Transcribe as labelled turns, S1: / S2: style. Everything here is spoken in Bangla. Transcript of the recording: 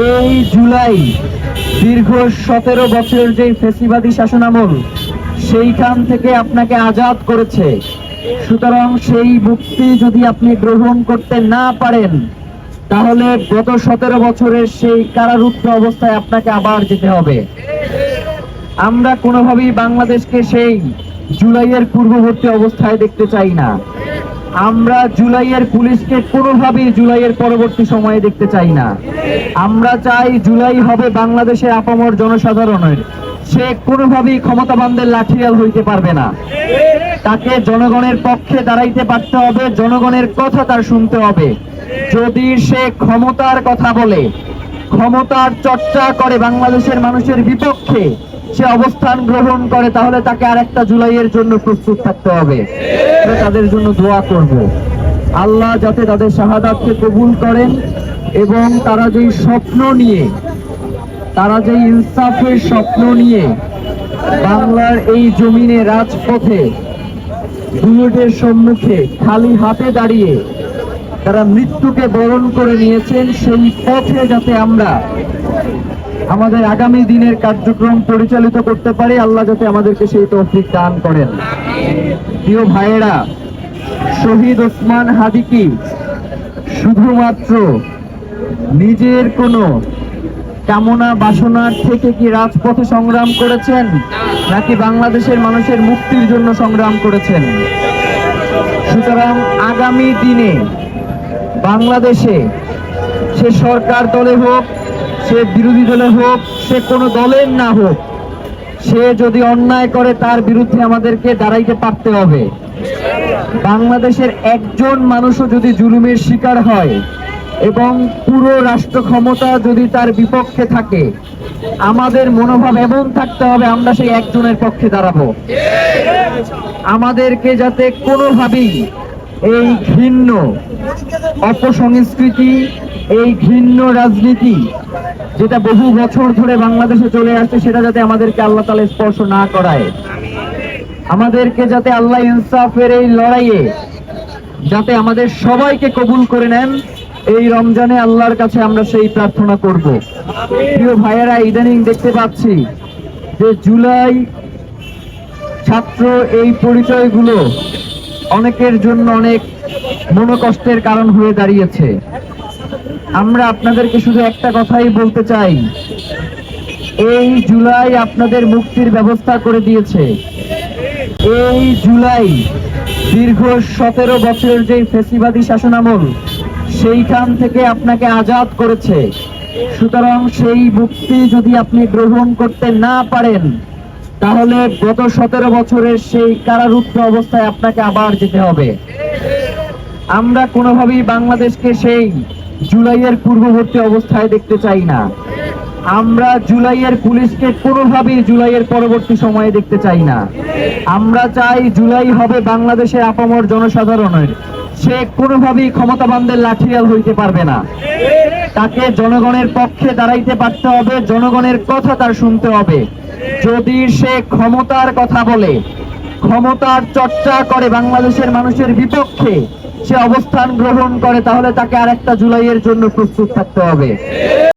S1: এই জুলাই দীর্ঘ 17 বছরের যে ফ্যাসিবাদী শাসনামল সেইখান থেকে আপনাকে আজাদ করেছে। সুতরাং সেই মুক্তি যদি আপনি গ্রহণ করতে না পারেন, তাহলে গত 17 বছরের সেই কারারুদ্ধ অবস্থায় আপনাকে আবার যেতে হবে। আমরা কোনোভাবেই বাংলাদেশকে সেই জুলাইয়ের পূর্ববর্তী অবস্থায় দেখতে চাই না। আমরা জুলাইয়ের পুলিশকে কোনোভাবেই জুলাইয়ের পরবর্তী সময়ে দেখতে চাই না। আমরা চাই জুলাই হবে বাংলাদেশের আপামর জনসাধারণের। সে কোনোভাবেই ক্ষমতাবানদের লাঠিয়াল হইতে পারবে না। তাকে জনগণের পক্ষে দাঁড়াইতে পারতে হবে, জনগণের কথা তার শুনতে হবে। যদি সে ক্ষমতার কথা বলে, ক্ষমতার চর্চা করে, বাংলাদেশের মানুষের বিপক্ষে সে অবস্থান গ্রহণ করে, তাহলে তাকে আরেকটা জুলাইয়ের জন্য প্রস্তুত থাকতে হবে। তাদের জন্য দোয়া করব, আল্লাহ যাতে তাদের শাহাদাতকে কবুল করেন এবং তারা যেই স্বপ্ন নিয়ে, তারা যেই ইনসাফের স্বপ্ন নিয়ে বাংলার এই জমিনে রাজপথে বুলেটের সম্মুখে খালি হাতে দাঁড়িয়ে তারা মৃত্যুকে বরণ করে নিয়েছেন, সেই পথে যাতে আমরা আমাদের আগামী দিনের কার্যক্রম পরিচালিত করতে পারি, আল্লাহ যাতে আমাদেরকে সেই তৌফিক দান করেন। প্রিয় ভাইয়েরা, শহীদ ওসমান হাদি কি শুধুমাত্র নিজের কোনো কামনা বাসনার থেকে কি রাজপথে সংগ্রাম করেছেন, নাকি বাংলাদেশের মানুষের মুক্তির জন্য সংগ্রাম করেছেন? সুতরাং আগামী দিনে বাংলাদেশে সে সরকার দলে হোক, সে বিরোধী দলে হোক, সে কোনো দলের না হোক, সে যদি অন্যায় করে তার বিরুদ্ধে আমাদেরকে দাঁড়াইতে পারতে হবে। বাংলাদেশের একজন মানুষও যদি জুলুমের শিকার হয় এবং পুরো রাষ্ট্র ক্ষমতা যদি তার বিপক্ষে থাকে, আমাদের মনোভাব এমন থাকতে হবে আমরা সেই একজনের পক্ষে দাঁড়াবো। আমাদেরকে যাতে কোনোভাবেই এই ঘৃণ্য অপসংস্কৃতি, এই ঘৃণ্য রাজনীতি যেটা বহু বছর ধরে বাংলাদেশে চলে আসছে, সেটা যাতে আমাদেরকে আল্লাহ তাআলা স্পর্শ না করায়। আমাদেরকে যাতে আল্লাহ ইনসাফের এই লড়াইয়ে যাতে আমাদের সবাইকে কবুল করে নেন, এই রমজানে আল্লাহর কাছে আমরা সেই প্রার্থনা করব। প্রিয় ভাইয়েরা, ইদানিং দেখতে পাচ্ছি যে জুলাই ছাত্র এই পরিচয়গুলো অনেকের জন্য অনেক মনোকষ্টের কারণ হয়ে দাঁড়িয়েছে। আমরা আপনাদেরকে শুধু একটা কথাই বলতে চাই, এই জুলাই আপনাদের মুক্তির ব্যবস্থা করে দিয়েছে। এই জুলাই দীর্ঘ 17 বছরের যে ফ্যাসিবাদী শাসনামল সেইখান থেকে আপনাকে আজাদ করেছে। সুতরাং সেই মুক্তি যদি আপনি গ্রহণ করতে না পারেন, তাহলে গত 17 বছরের সেই কারারুদ্ধ অবস্থায় আপনাকে আবার যেতে হবে। আমরা কোনোভাবেই বাংলাদেশকে সেই জুলাইয়ের পূর্ববর্তী অবস্থায় দেখতে চাই না। আমরা জুলাইয়ের পুলিশকে কোনোভাবেই জুলাইয়ের পরবর্তী সময়ে দেখতে চাই না। আমরা চাই জুলাই হবে বাংলাদেশের আপামর জনসাধারণের। সে কোনোভাবেই ক্ষমতাবানদের লাঠিয়াল হইতে পারবে না। তাকে জনগণের পক্ষে দাঁড়াইতে পারতে হবে, জনগণের কথা তার শুনতে হবে। যদি সে ক্ষমতার কথা বলে, ক্ষমতার চর্চা করে, বাংলাদেশের মানুষের বিপক্ষে সে অবস্থান গ্রহণ করে, তাহলে তাকে আরেকটা জুলাইয়ের জন্য প্রস্তুত থাকতে হবে।